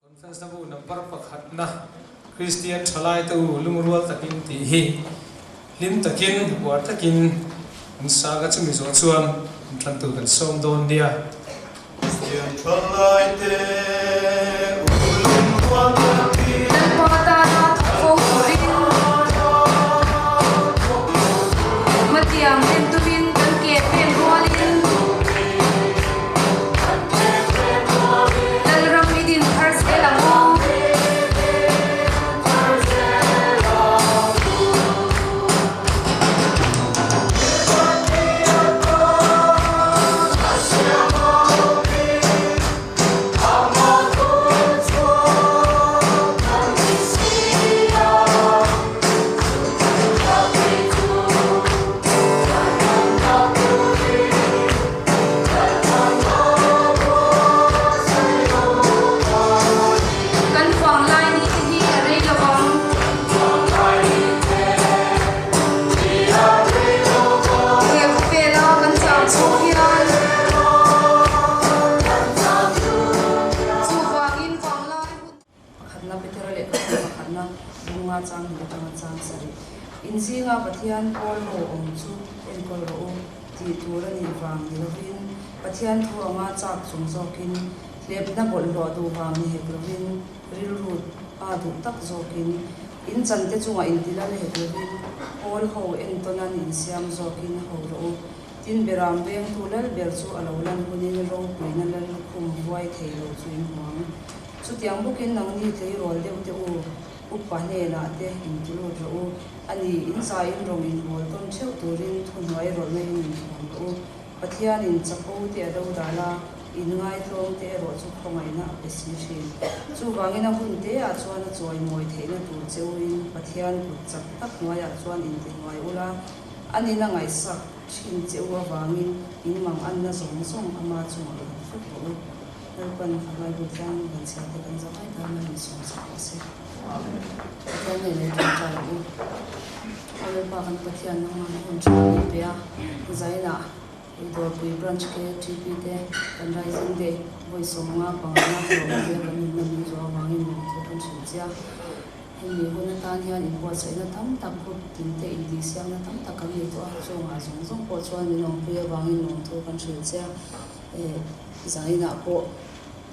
Conference nabu number pakhat na Christian Hruaitu lumrual takin ti hi lim takin war takin saga chu Mizoram chuan Thlantu kan som don dia Christian Hruaitu lumrual takin pata na thau rin matiang len tuwin kan ke pen rolin Lalrinzami din harsela mo Insinga Pathian Paul ho omchu enkol ro ti tura ni wang ni rovin Pathian thu anga chak chung zokin lepna bol ro du wang ni he rovin ril rut a du tak zokin in chante chunga in tilal he rovin Paul ho entonan in siam zokin ho ro tin beram beng tulal berchu alolan hunin ro puina lal khum voi theilo chuin huang chu tiang bukin nang ni thei rol deu te u Upa nela te intulu ro ani insa in rong in bol tom cheu turin thunwai rol na in ro Pathian in chapo te ado dala in ngai thong te ro chu khongai na appreciation chu wangina hun te a chuan a choi moi theina tur cheu in Pathian ku chak tak noi a chuan in te noi ula ani na ngai sak chin cheu wa wangin in mang an na song song ama chu ro fu ro kan khabai bu tang ban sia te kan zakai ta na ni song sa se Pathian ni le ta ro ale pa kan Pathian na man hun chu pe a zaina DAWRPUI branch ke TP te kan rising day voi songa pangana ro ke kan ni ni zo wangin mo to kan chia ni hona tan hian in bo sai na tam tak ko tin te in di siang na tam tak kan ni to a so nga zong zong po chuan ni nong pe wangin mo to kan chia zaina po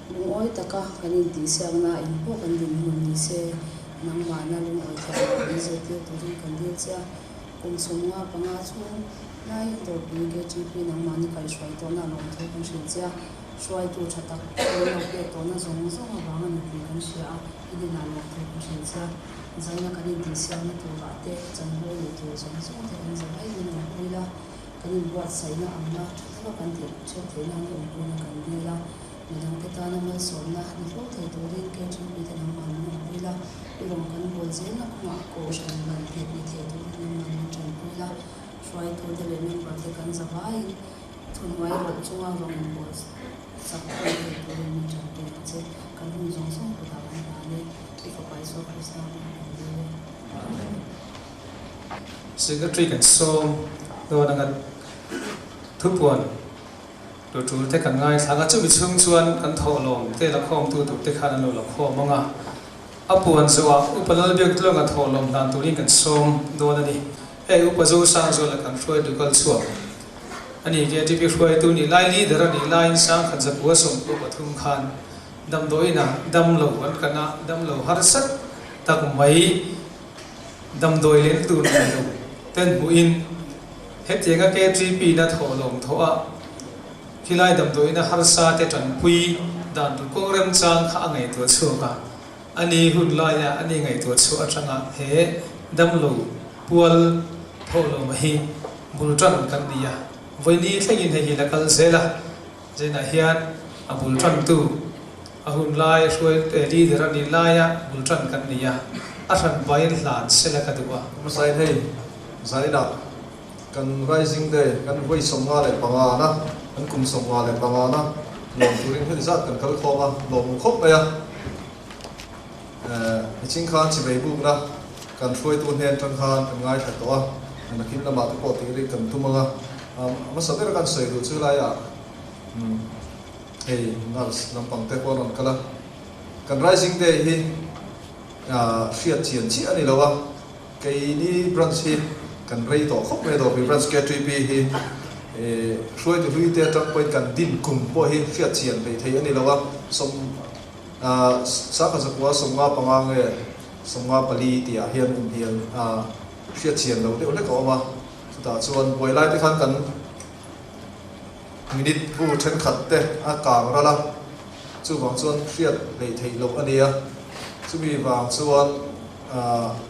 lungoi taka kanin di siang na in po kan din mun ni se nang mana lungoi ta ni se te to ri kan di chia kum songa panga chu nai DAWRPUI KTP nang mani kai Hruaitu na long thai kan chia Hruaitu thatak no pe to na zong zong awang ani ti kan sia idi na long thai kan chia zaina kanin di siang na tu ba te chan ho ni tu zong zong te kan zai ni na puila kanin buat sai na amma thaka kan ti che te na ni pu na kan di la Midang kita na may sona ni flow tayo rin kaya chumita ng mga pila irong kan bolse na kuma ko siya naman ni tayo rin ng mga champula Hruaitu delemin pati kan sabay tunway ro chunga rong bos sakto tayo rin ng champula kasi kan hong zong song putakan na ikapay so Krista Secretary kan som do nangat thupuan do tu te kan ngai thanga chu mi chung chuan kan tholom te la khom tu te khan lo la khom manga apuan zowa Upa Lalbiaktluanga tholom dan turin kan som do na ni Upa Zosangzuala kan Hruaitu kal chuak ani ke ti Hruaitu ni lai li dara ni lai sang khan zapua som ko pathum khan dam doina damlo an kana damlo harsat tak mai dam doi len tu na lo ten buin hetenga ke TP na tholom thoa Hilai dam doi na harsa te Tantu dan ko rem chang kha ngai to chuka ani hun la ya ani ngai to chu atanga he Damlo Pual tholo mahi bultran kan dia voini thlengin he la kal zela jena hian abultran tu ahun lai Hruai te li derani la ya bultran kan dia athan bain hlan sela ka duwa masai hei zaina kan rising day kan voi somga le pangana kan kum somga le pangana long turin hel zat kan kal khoma long khop ya ching khan chi bei bu na kan Hruaitu hen tan khan kan ngai tha to na kin na ma to ko ti ri kan tumanga ma sa ter kan sei du chu la ya hei nals lampang te ko non kala kan rising day hi riat chian chi ani lawa kei ni branch hi kan rei to khop me do branch KTP hi Hruaitu te tang point kan din kum po hi riat chian bei thei ani lawa som sa ka zakwa somnga pangang somnga pali tia hian in hian riat chian lo te ole ko ma ta chuan boilai te khan kan minute bu then khat te a kang ra la chu wang chuan riat lei thei lo ania chu mi wang chuan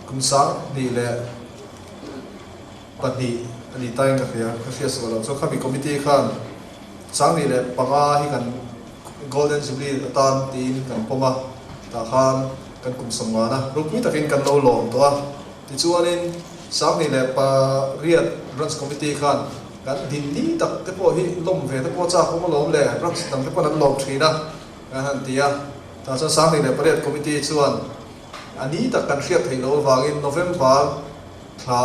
kum sang ni le pati ani tai ka khia ka khia so lo so khabi committee khan sang ni le panga hi kan golden jubilee tan tin kan poma ta khan kan kum somwa na rukmi takin kan lo lom to a ti chuanin sang ni le pa riat branch committee khan kan din ni tak te po hi lom ve te po cha ko ma lom le branch tam te po nan lom thina han tia ta sa sang ni le parade committee chuan ani tak kan hriat thei lo wangin November thla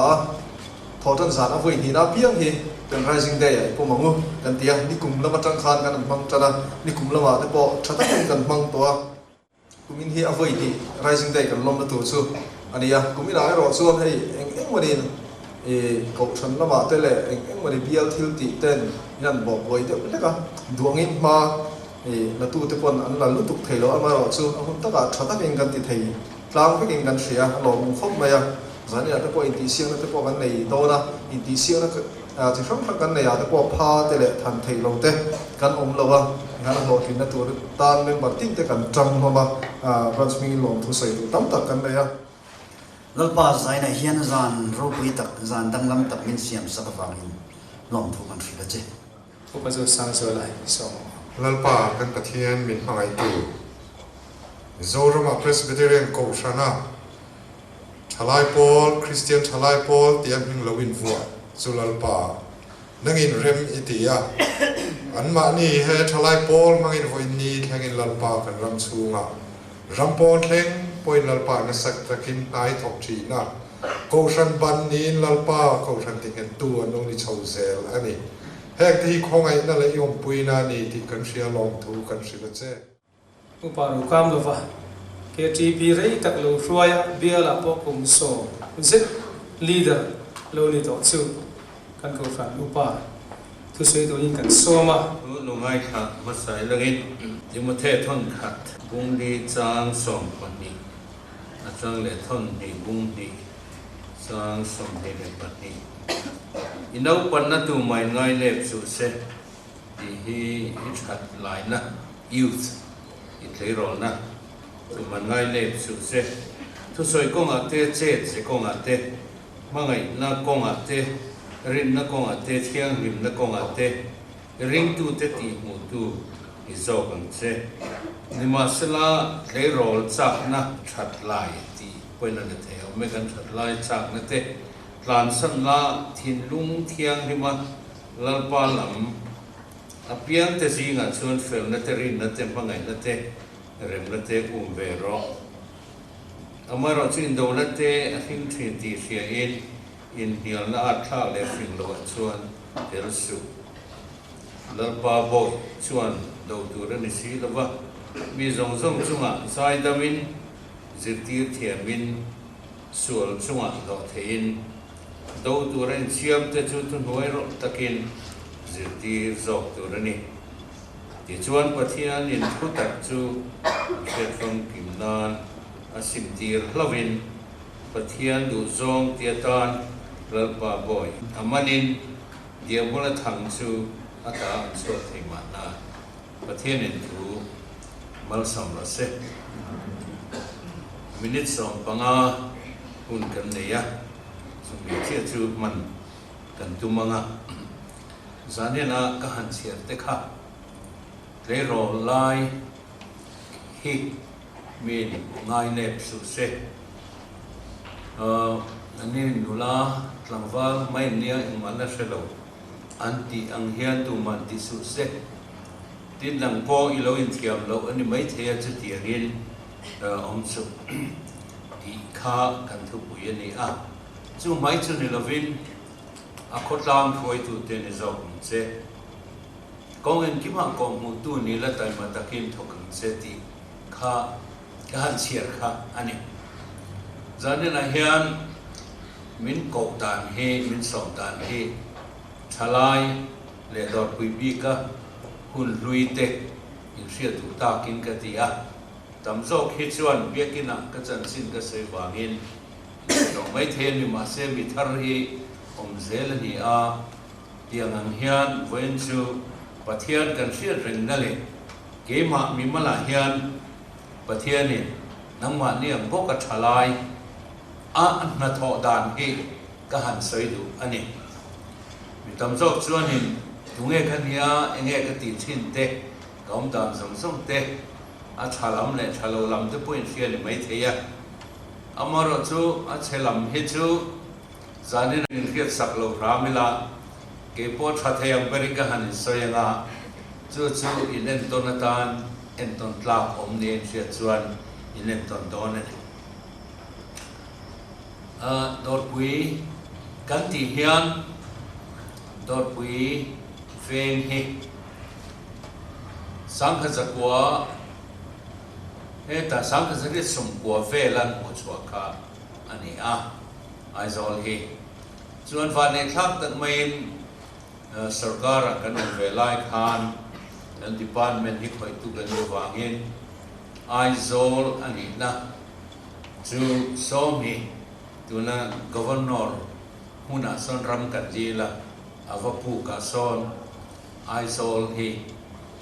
Thawhtan zan a voi ni na piang hi kan rising day po mangu kan tia ni kum lama tang khan kan mang tana ni kum lama te po thata kan mang to a kumin hi a voi ni rising day kan lom na tu chu ania kumin a ro chuan hei eng manin ko than lama te le eng mani bial thil ti ten yan bo boi te le ka duangin ma la tu te pon an la lu tuk thei lo ama ro chu a hun ta ka thata king kan ti thei tlang pe king kan sia lo mu khop ma ya zani ya te po in ti siang na te po kan nei to na in ti siang na ti from kan nei ya te po pha te le than thei lo te kan om lo wa han ho kin na tu tan member tin te kan tang ho ma branch mi lom Thusawi tam tak kan nei ya lalpa zaina hian zan ropui tak zan danglam tak min siam sakawangin lom thu kan thila che Upa Zosangzuala so lalpa kan pathian min Hruaitu Mizoram Presbyterian ko shana Thalai Paul Christian Thalai Paul tiam hing lawin vua zulalpa nangin rem itia anma ni he Thalai Paul mangin voi ni thangin lalpa kan ram chunga rampon thleng point lalpa na sak takin ai thok thi na ko shan ban ni lalpa ko shan ting hen tu anong ni chauzel ani hek ti khongai na le yom puina ni ti kan sia long thu kan sia che Upa Rokamlova KTP rei tak lo hruaya biala po kum so zet leader lo ni to chu kan ko fan upa Thusawi to in kan soma nu ngai kha ma sai langin yuma the thon khat bung di chang som pani a chang le thon ni bung di chang som he le pani inau pan na tu mai ngai le su se di hi khat lai na youth i tle ro na tu man ngai le su se Thusawi ko nga te che se ko nga te mangai na ko nga te rin na ko nga te thiang rim na ko nga te ring tu te ti mu tu i zo kan che ni ma sala le rol chak na that lai ti poin na the o me kan that lai chak na te tlan san la thin lung thiang ri ma lalpa lam apiang te si nga chuan fel na te rin na te pangai na te rem na te ve ro amaro chin do na te a hing thin ti sia in dial na atha le fing lo chuan tel su lalpa boy chuan do tu ra ni si lova mi zong zong chunga sai damin zirtir thiamin sual chunga do thein do tu ren siam te chu tu noi ro takin zirtir zok tu ra ni ti chuan pathian in thutak chu khetfam kimnan asim tir hlovin pathian du zong tiatan lalpa boy amanin diabola thang chu ata so thema na pathian in thu mal sam la se minute som panga hun kan ne ya so mi che chu man kan tu manga zanena ka han chiar te kha le ro lai hi mi ngai ne su se ani nula tlangwal mai nia ingmana shelo anti ang hian tu man ti su se tin lang po i lo in thiam lo ani mai thea chu tiangin om chu ti kha kan thu pui ani a chu mai chu ni lovin a khotlam khoi tu te ni zo che kong en ki ma kong mu tu ni la tai ma takin thokang se ti kha ka han siar kha ani zanin a hian min ko tan he min som tan he thalai le DAWRPUI bi ka hun lui te in ria tu ta kin ka ti a tam zok hi chuan Biak In ka chan sin ka sei wangin dong mai then mi ma se mi thar hi om zel ni a tiang ang hian wen chu pathian kan ria reng na le ke ma mi mala hian pathian ni nang ma ni ang bok ka thalai a na Thawhtan hi ka han sei du ani mi tam zok chuan in tunge khania enge ka ti thin te kaum dam som te a thalam le thalo lam te point ria ni mai theya amaro chu a chelam hi chu zanin in riat sak lo ramila ke po tha theyang beri ka han soyanga chu in en tonatan en ton tla om ne ria chuan in en ton don ani DAWRPUI kan ti hian DAWRPUI veng hi sang zakwa he ta sang zakri sum kwa velan ko chwa kha ani a aizol hi chuan van ne thak tak main sarkar kan velai khan dan department hi Hruaitu kan wangin aizol ani na chu somi tuna governor huna son ram kan jila avapu ka son aizol hi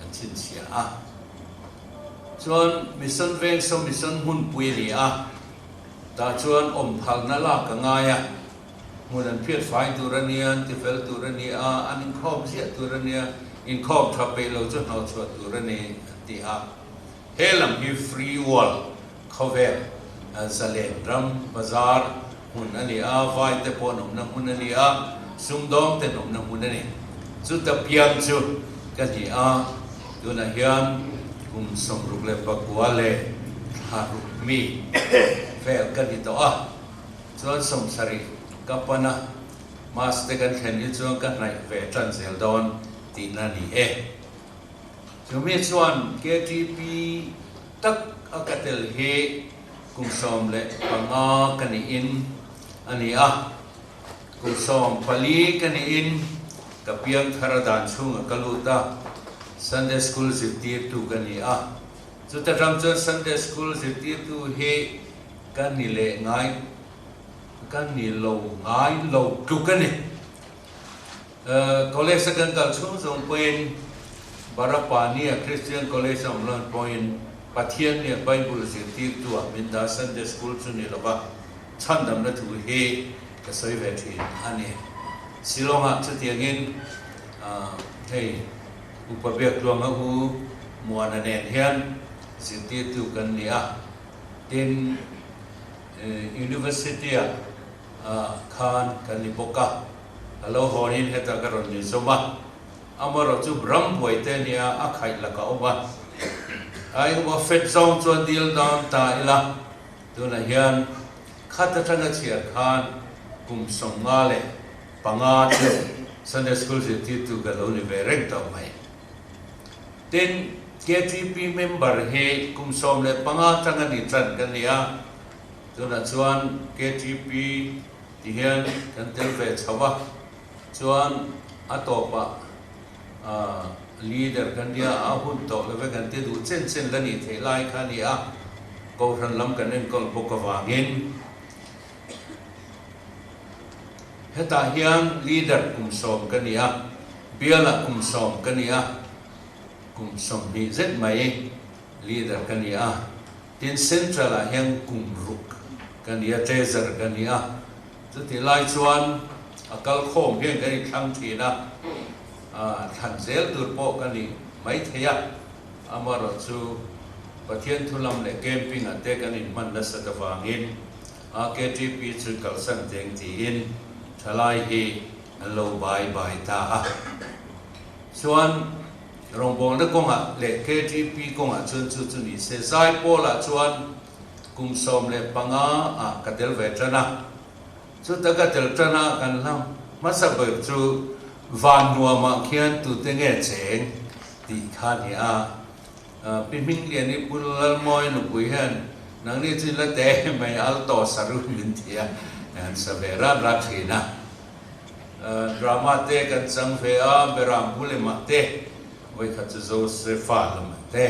kan chin sia a chuan mission veng so mission Hunpui ni a ta chuan om phal na la ka ngaya mudan phiat fai turanian tifel turania anin khom sia turania in khom thape lo chu no chwa turani ti a helam hi free wall khovel zalen ram bazar hun ani a vai te pon na hun ani a sumdom te nom na hun ani chu ta piam chu ka ni a tu na hian kum som rugle pakwale haru mi fel ka ni to a chuan som sari kapana mas te kan khen ni chuan ka nai ve tran zel don ti na ni e chumi chuan KTP tak akatel he kum som le panga kan in ani a kum som pali kan in kapiang tharadan chung kaluta Sunday school ziti tu kani a chu ta ram chu Sunday school ziti tu he kan ni le ngai kan ni lo ngai lo tu kani college secondary chung zong point barapani a Christian college of learn point pathian ni Bible ziti tu a minda Sunday school chu ni loba chandam na tu he ka soi ve thi ani silonga chu tiangin hey Upa Biaktluanga hu muana nen hian ziti tu kan ni a tin university a khan kan ni boka alo honin heta karon ni soma amaro chu brampuai te ni a khai la ka oba ai wa fet zong chuan dil down ta ila tu na hian khata thanga chia khan kum songa le panga chu Sunday school ziti tu ka lo ni ve reng taw mai then KTP member he kum som le panga tanga ni tran kan nia tuna chuan KTP ti hian kan tel ve chawa chuan atopa leader kan dia a hun to le kan te du chen chen la ni the lai kha ni a ko ran lam kan en kol bok wangin heta hian leader kum som kan nia biala kum som kan nia kum som ni zet mai leader kan nia tin central a hian kum ruk kan nia treasure kan nia chu ti lai chuan akal khom hian kan i thang thi na than zel tur po kan ni mai theya amaro chu pathian thulam le camping ate kan in man na satawangin a KTP chu kalsan teng ti in thalai hi lo bai bai ta a chuan rongbong na konga le KTP konga chun chu chu ni se sai pola chuan kum som le panga a katel ve trana chu ta katel trana kan lam masa ba chu van nuwa ma khian tu te nge cheng ti kha ni a pin ming lian ni pulal moi no pui han nang ni chin la te mai al to saru min thia an savera rathina drama te kan chang fe a beram bule ma te oi khat zo se fa lam te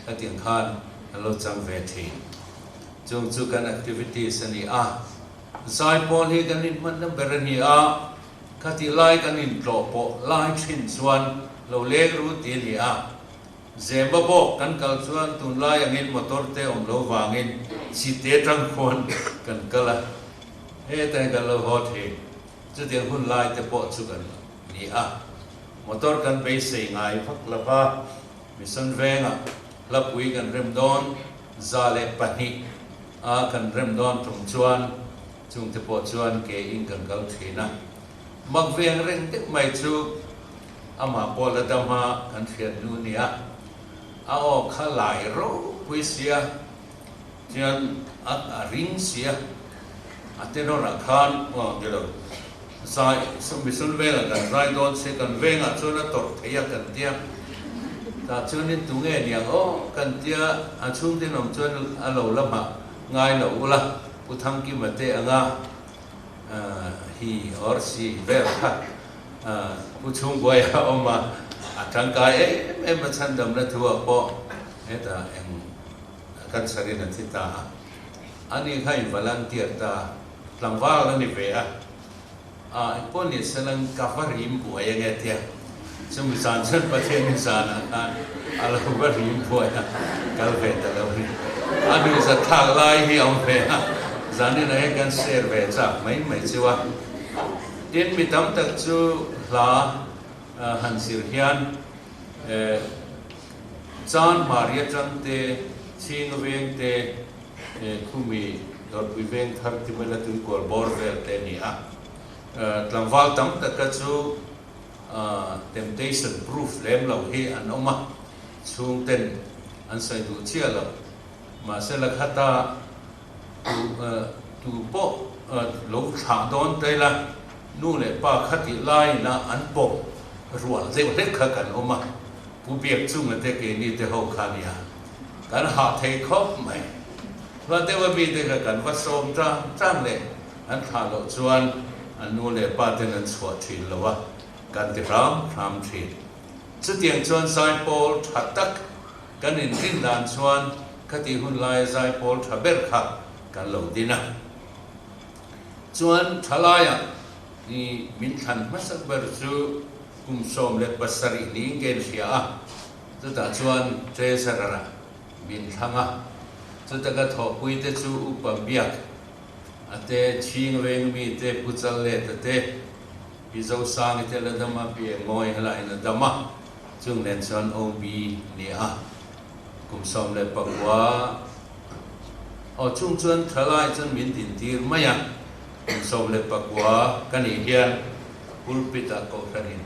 atin khan lo chang ve thi chung chu kan activities ani a sai pon hi kan in man beran hi a khati lai kan in tlo po lai chin chuan lo le ru ti ni a zemba bo kan kal chuan tun lai angin motor te om lo wangin si te tang khon kan kala he te kan lo hot he chu tiang hun lai te po chu kan ni a motor kan be sei ngai phak lapa mission venga lapui kan rem don zale pani a kan rem don tung chuan chung te po chuan ke in kan kal thina mak veng reng te mai chu ama pola dama kan thian nu nia a o khalai ro puisia chian a ring sia ateno ra khan o gelo sai sum bisun vela kan rai don se kan venga chuna tor theya kan tia ta chunin tu nge niang o kan tia a chung tin om chun a lo lama ngai lo ula uthang ki mate anga hi or si ver kha chung boy oma atang kai em ma chan dam na thua po eta em kan sari na thita ani khai volunteer ta tlangwal ani ve a pon ni selang kafarim bu ya nge tia sum san chen pa chen san ala kafarim bu ya kal ve ta lo ni ani sa thak lai hi om ve zani na kan ser ve cha mai chiwa tin mi tam tak chu la Hunserh hian chan maria chang te ching veng te khumi DAWRPUI veng thar ti mala tu kor bor vel te ni a tlangwal tam tak chu temptation proof lem lo hi an oma chung ten an sai du chia lo ma se la khata tu po lo tha don te la nu le pa khati lai na an po rual ze le kha kan oma pu biak chung te ke ni te ho khania kan ha thei khop mai la te wa bi te ka kan wa som trang le an tha lo chuan an nu le pa ten an chwa thin lo wa kan te ram thin chu tiang chuan sai pol that tak kan in rin dan chuan khati hun lai sai pol tha ber kha kan lo dina chuan thalaya ni min than masak ber chu kum som le pasari ni gen sia chu ta chuan tre sarara min thanga chu ta ka tho pui te chu upa biak ate ching veng mi te puchal le te bizo sang te la dama pi ngoi hala in dama chung len chuan ob ni a kum som le pakwa o chung chuan thalai chuan min tin tir maya kum som le pakwa kani hian pulpita ko kanin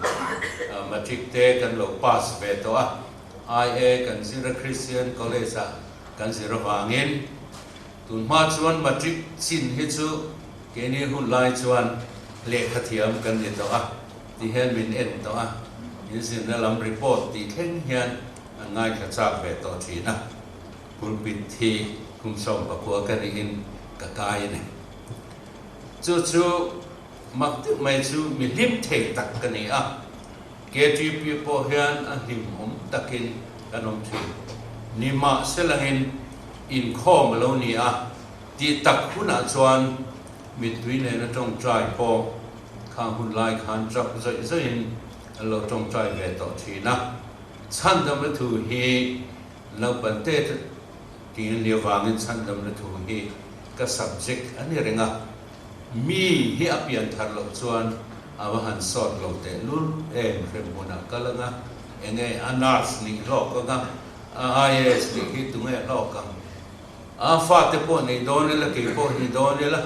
matric te kan lo pass ve to a ia kan zira Christian college a kan zira wangin tun ma chuan matric sin hi chu ke ni hun lai chuan le khathiam kan ni to a ti hen min en to a in sin na lam report ti theng hian ngai kha chak ve to thina pulpit thi kum som pakwa kan in ka kai ne chu mặc tự mày chú mình liếm thể tắc cái này à cái chuyện po hiền anh liếm om takin cái nông thủy nima sẽ là in kho mà lâu nè à đi tắc hun à chuan mình tuy này nó trong trái po khang hun lai khan chọc dậy lâu trong trái về tổ thủy na chăn đâm nó thu hi lâu bận tết thì liều vàng chăn đâm nó thu hi cái subject anh ấy à mi hi apian thar lo chuan awahan sot lo te lul em remona kalanga enge anars ni lo ka is ni hi tunge lo ka a fa te po nei don la ke po ni don la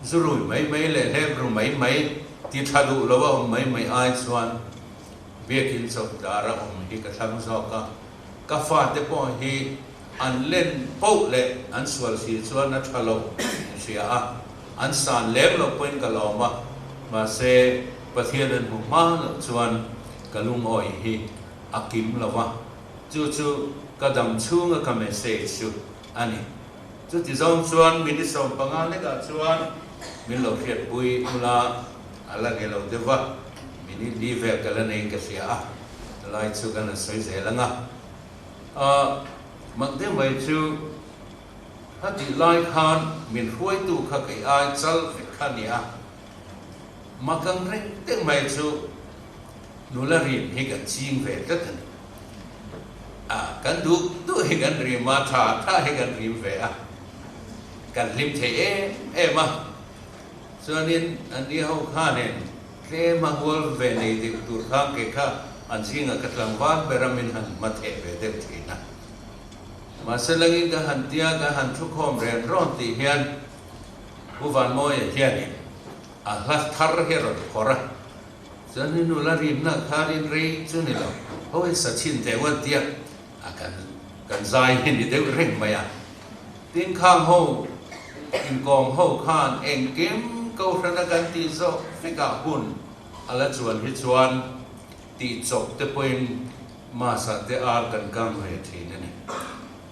zurui mai le hebru mai ti thadu lo wa mai ai chuan bekin so dara hi ka tham zo ka fa te po hi an len po le an swal si chuan na thalo sia a an san lem lo point ka lo ma se pathian an huma lo chuan kalung oi hi akim lawa chu kadam chunga ka message chu ani chút thì dòng chuan mình đi sòng bằng ăn đấy cả chuan mình lột thiệt bùi là là cái lột đấy vợ mình đi về cái là này cái gì lại chú cái là sấy dễ lắm mặc thế vậy chú hát thì lại khan mình Hruaitu khắc cái ai chal việc khan nhỉ mà càng rèn thế vậy chú nó là riêng hay cái chiên về tất cả cái đủ hay cái riêng mà thà hay cái riêng về cái lim thế em cho nên anh đi học khan này cái mà hual về này thì tụi khang cái khác anh riêng ở cái làng văn bề mình hẳn mà thế về được thế nào mà sẽ là cái hẳn tia cái hẳn chúc hôm rèn rón thì hiền u van môi hiền là thar hiền rồi khora cho nên nó là rim na kharin rei cho nên là hoi sa chin te wan tia kan zai hin đi đều rèn mày tiếng khang hô in gom hô khan en kiếm câu ra kan ti zo phải cả hun ala chuan hi chuan ti chok te point ma sa te ar kan kam he thi ne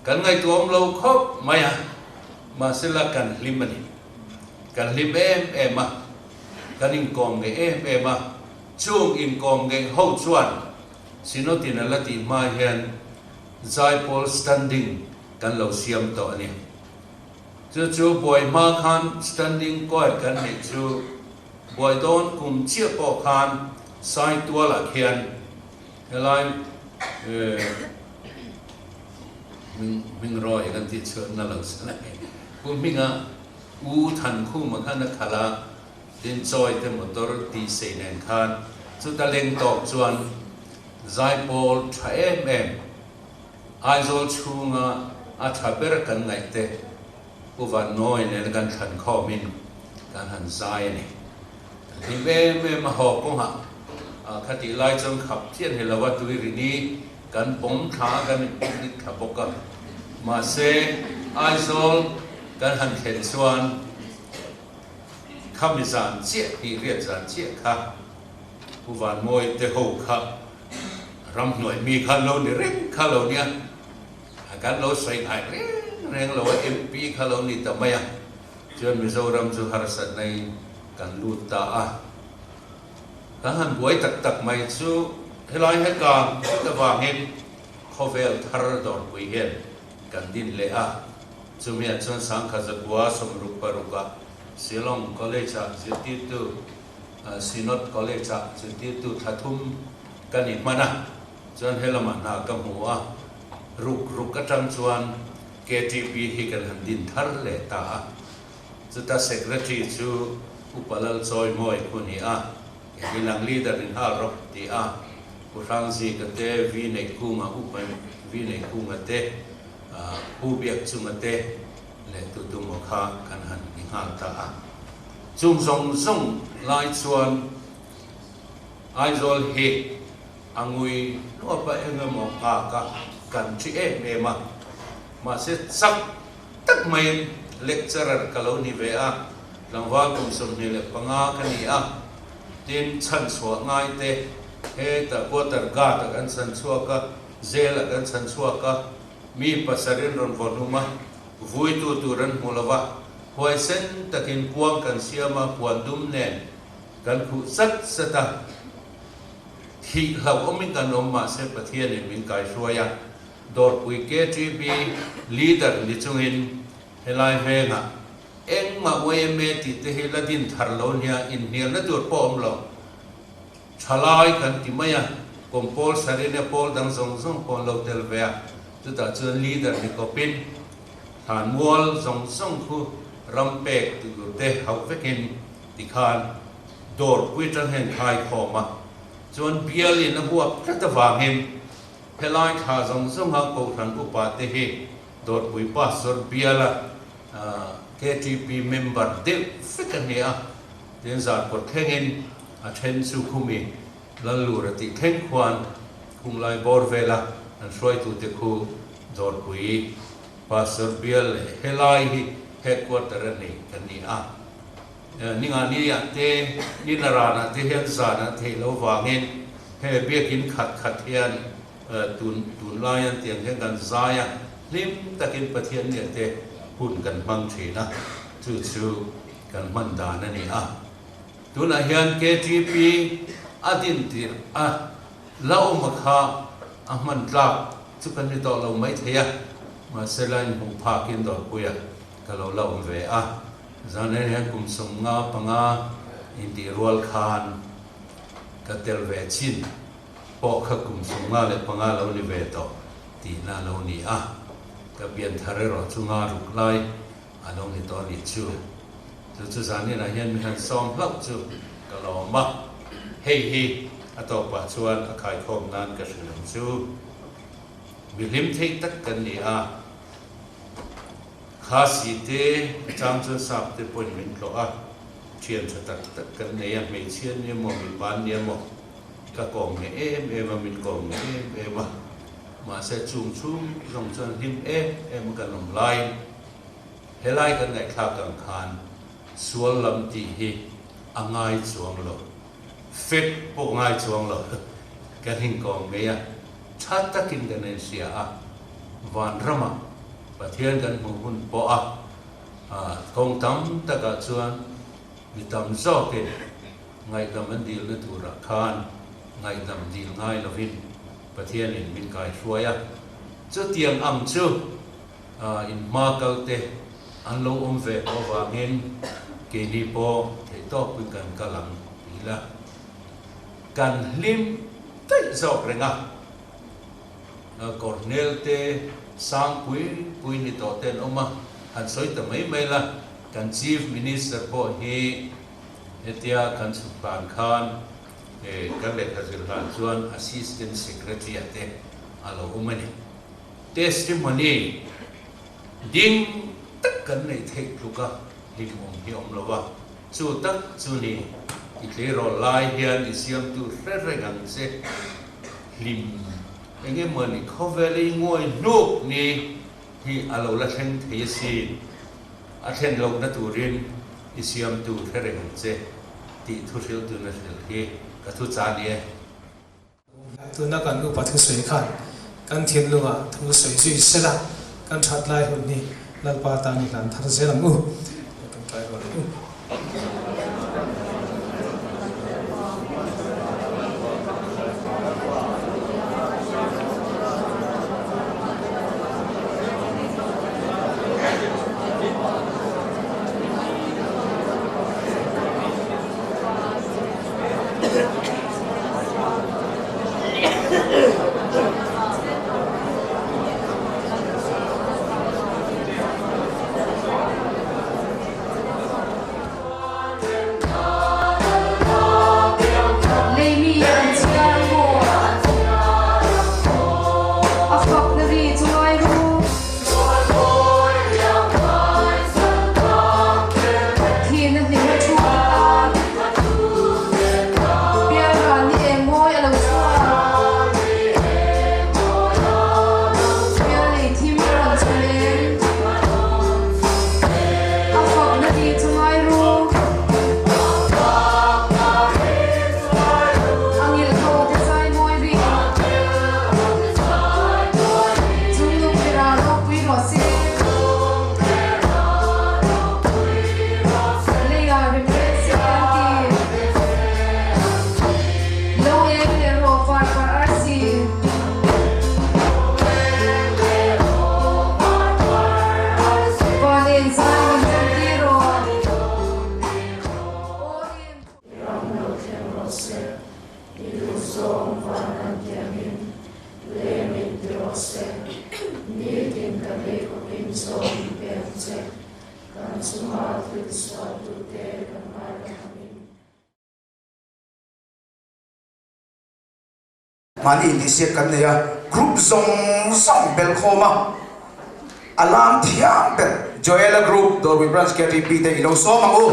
kan ngai tuam lo khop maya ma se la kan lim ani kan lim em kan in kom ge em chung in kom ge ho chuan sinotin ala ti ma hian zai pol standing kan lo siam to ani chu boy ma khan standing koi kan ni chu boy don kum chia po khan sai tua la khian helai mình rồiกันที่เชิญนั่นแหละสิคุณมิงทันคู่มาขันนักขลาดินซอยเต็มหมดตัวตีเสนนขันสุดท้ายเล่งตอกชวนใจโพลทายไอโซลชูงอาทับเบรกันไงเตะผู้วันน้อยเนี่ยกันขันข้อมินการหันใจเนี่ยที่มาหอกก็หะคติไล่จงขับเทียนเห็นแล้วว่าตัวนี้กันปมท้ากันนิดขับปกันมาเซไอโซลกันหันเห็นส่วนคำนิสานเจี๊ยที่เรียกสานเจี๊ยค่ะผู้วันมวยเตะหูค่ะรำหน่วยมีขันโลนี่เร่งขันโลเนี่ยกันโลใส่ไงเร่งโลMPขันโลนี่ทำไมจนมิโซรัมจูฮาร์สันในกันลูตากันหันบวยตักไม่ชูเฮลัยให้กางก็วางเห็นเขาเวลทาร์ดอร์ปุยเห็นกันดินเละจุมีอาจารย์สังฆะบัวสมรุปรุกะศิลองคอลเลจจุดที่ตัวซินอดคอลเลจจุดที่ตัวทัทุมกันอีกมานะจนเฮลมันหากำหัวรุกกระจังชวน KTP ให้กันหันดินทาร์เลตาจุดที่ Secretary จูอุปลัลซอยมวยคนนี้ที่หลังลีดเดอร์ในฮาร์ร็อกที่ผู้ฟังซีกันเตวีในกุ้งอุปวีในกุ้งกันเตผู้เบียกจุงกันเตและตุตุมข้ากันหันนิฮาลตาจุงส่งไล่ชวนไอโซลเฮอังุยนัวไปเองมองกันที่มาเสร็จสักตักไม่เลคเชอร์กะโลนิเวะหลังว่ากุมสมนี่เลยปังกันนี่ดินชั้นสวง่ายเตะแต่พอตระกาตกันชั้นสวก็เจลกันชั้นสวก็มีภาษาเรียนรอนวอลุมาวุ้ยตัวรันมูลวะหอยเส้นตะกินพวงกันเสียมาพวนดุมเนนกันขุสัตสตาที่เราอมิกันอมมาเสพเทียนมินกายช่วยดอร์ปุยเกจีบีลีดเดอร์นิจุงินเฮลายเฮงเอ็งมาเวเมติเตฮิลดินทาร์โลเนียอินเนียนัดตัวป้อมเราชลายกันที่ไม่คอมโพลสารีเนี่ยโพลดังส่งพอเราเตลเวียจุดตัดจนลีดเดอร์นิโคปินฐานวอลส่งคู่รำเป็กตุเตะเขาเวกินติคานดอร์ปุยจังเห็นไทยขอมาจนเบียลินหัวพระตะวางเห็นเฮลายท่าส่งหางโกทันอุปาเตหิดอร์ปุยปัสสร์เบียละKTP member เด็กฟิกเนี่ยเดินจากกดแข่งเงินเทนสุขุมีลัลลูรติแข่งควันคุมไลบอร์เวล่าอันช่วยตุเตคูดอร์ปุยปัสสร์เบียลเฮลายเฮดควอเตอร์นี่กันนี่นี่งานนี้เตนี่นารานะเตเฮนซานะเทโลวางเงินเฮเบียกินขัดเทียนตุนลายันเตียงเฮกันซายันลิมตะกินปะเทียนเนี่ยเต หุ่นกันบังทีนะจู่กันมันดานั่นนี่ตัวนั้นเฮียน KTP ดินตีเล่ามาข้ามันรักทุกคนที่ต่อเราไม่เทียมาเสลันหงพากินดอกกุยก็เราเล่าเวจานนี้เห็นกุมสมงาปังอินดีรัวคานก็เตลเวชินปอกขกุมสมงาเลยปังเรานี่เวต่อตีน่าเรานี่ก็เปลี่ยนทะเลรอจุงาลุกไล่เรานี่ตอนนี้จู่จานนี้นะเห็นมีการซ้อมเล่าจู่ก็เรามาเฮ้ต่อปัจจุบันขายของนั้นก็คือจู่วิลิมเทคตักกันนี่ข้าสิเตจำจะสับเตปนมินโลเชียนจะตักกันเนี่ยไม่เชียนเนี่ยมมีบ้านเนี่ยมก็กองเนี่ยมามินกองเนี่ยมาเสจุ่มลงจนหิมมันกันลงไล่ให้ไล่กันในข้าวกลางคันสวนลำตีฮีง่ายจวงหลอฟิตพวกง่ายจวงหลอกันหิงกองเนี่ยชัดตะกินกันในเสียวันรำประเทศกันมุ่งปอคงทำตะกัดชวนมีทำซอกเกนไงทำมันดีลตุระคานไงทำดีลง่ายละวินประเทศนี้มีการช่วยจุดเตียงอัมจูอินมาเกลเตอันโลเวอวางินเกลีโปเทตอคุยกันกำลังดีละกันลิมเตะซอกเรงกอร์เนลเตสังปุยนี่ต่อเต้นออกมาหันสวยแต่ไม่ละกัน Chief Minister พอฮีเอติยากันสุภานคานกันเลขาธิการส่วน Assistant Secretary เตอะไรอุ้มนี่ Testimony ดิ้งตักกันในเทคลูกะลิมฮิอมลวะจู่ตักจู่นี่อีกเรื่องไล่เฮียนอิสยามตัวเรื่องกันเสลิมอย่างเงี้ยเหมือนเขาเวลีงวยลูกนี่ที่เราละเช่นเทียซีเช่นเรานัตุรินอิสยามตัวเรื่องเจที่ทุเรียนตัวนั้นที่กระทุจานี่ตัวนักการอุปถัมภ์สวยขันกันเทียนลูกทุสวยจุยเสละกันชัดไล่หุ่นนี่ลัลปาตานี่กันทัศน์เสลังกันไปก่อนมันอินดิเซียกันเนี่ยกรุ๊ปส่งเบลโคมาอารามที่อ่างเป็นโจเอลกรุ๊ปโดยวิบรันส์ KTP เตอิโนโซมังอู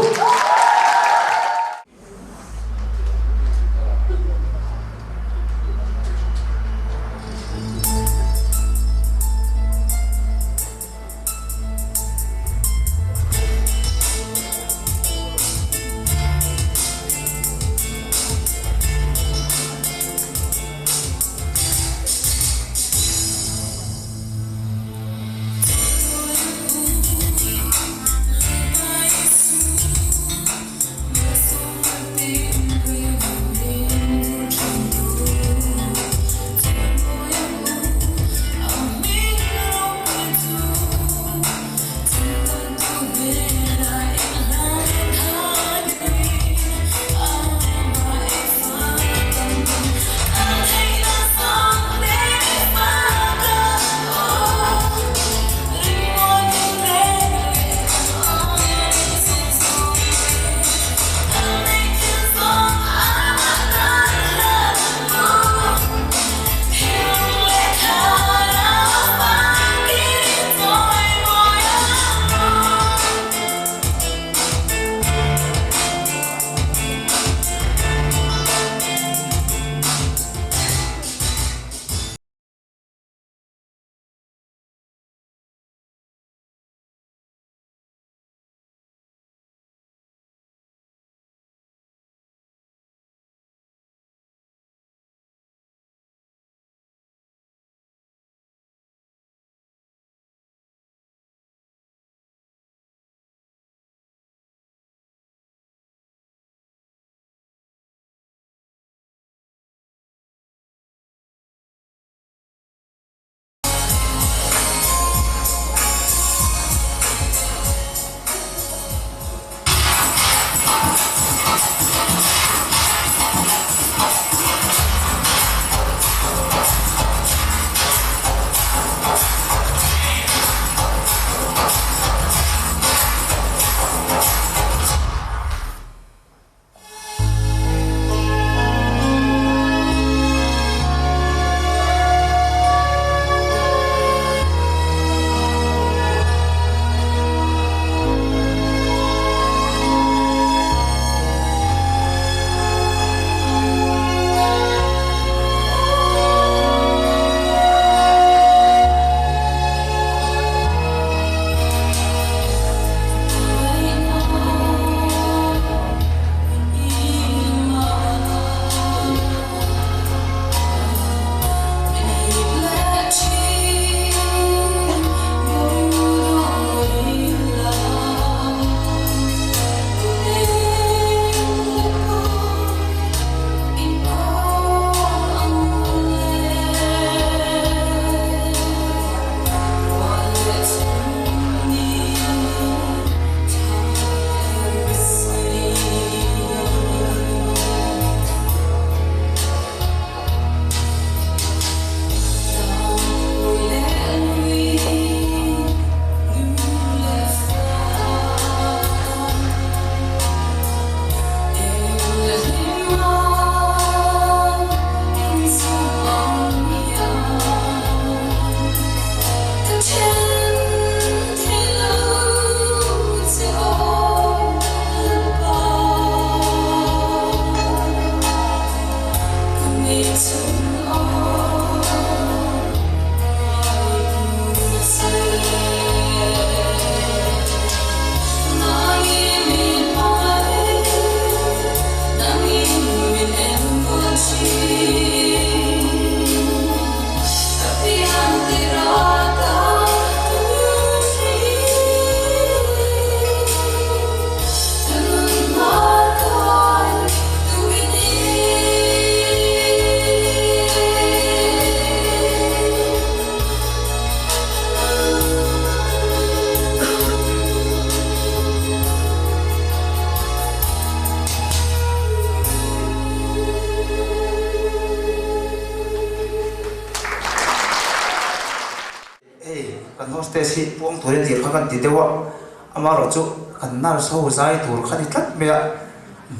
kan hostess hi puang thurin dir kha kan ti dewa amaro chu kan nar so zai tur khani tlat mea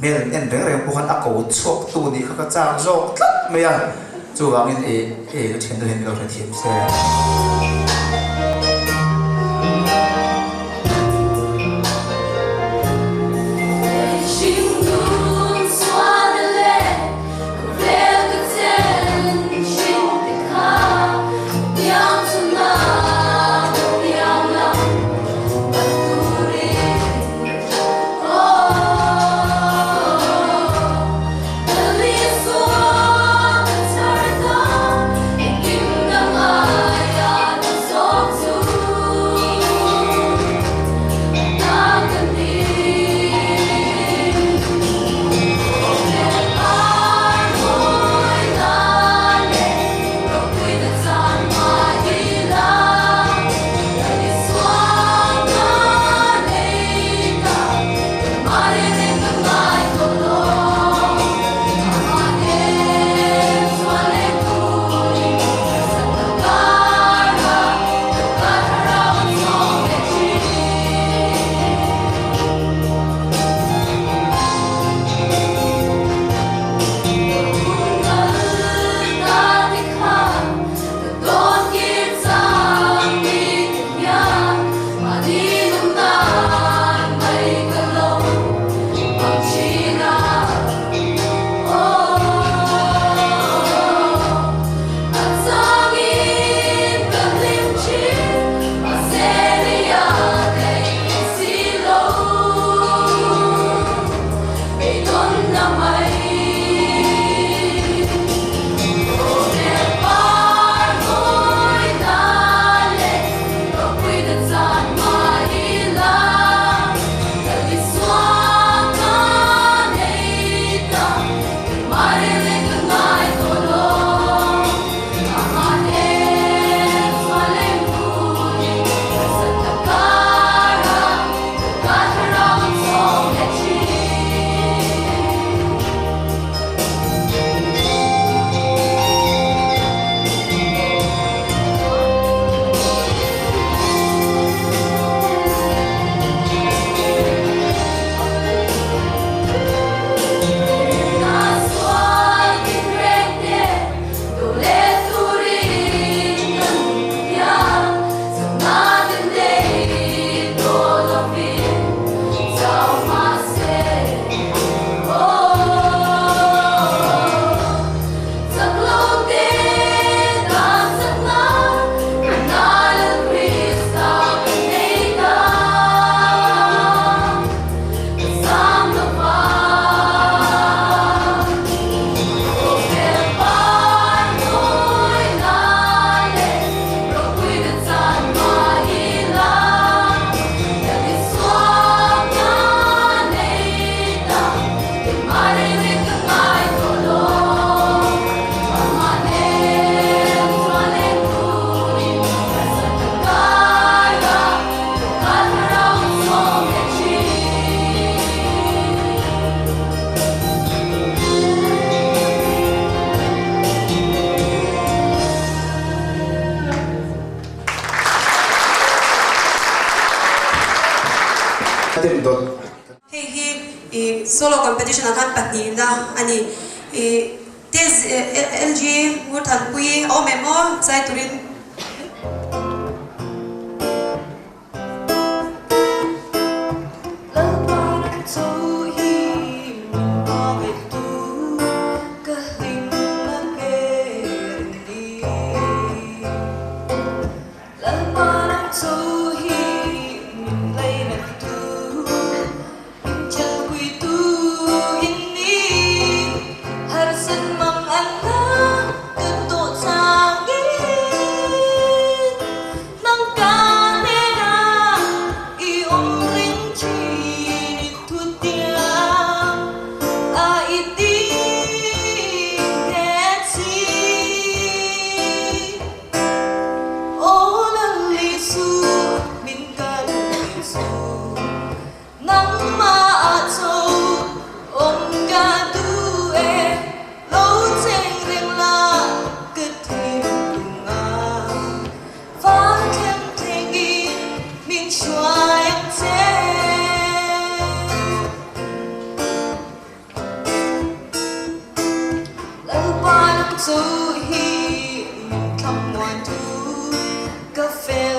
mel en reng reng puhan akau chok tu ni kha ka chang zo tlat mea chu wangin e chen do hen lo ra thiam se solo competition akan patni da ani tes LG Ngurthanpuii o memo sai turin moi tout que fait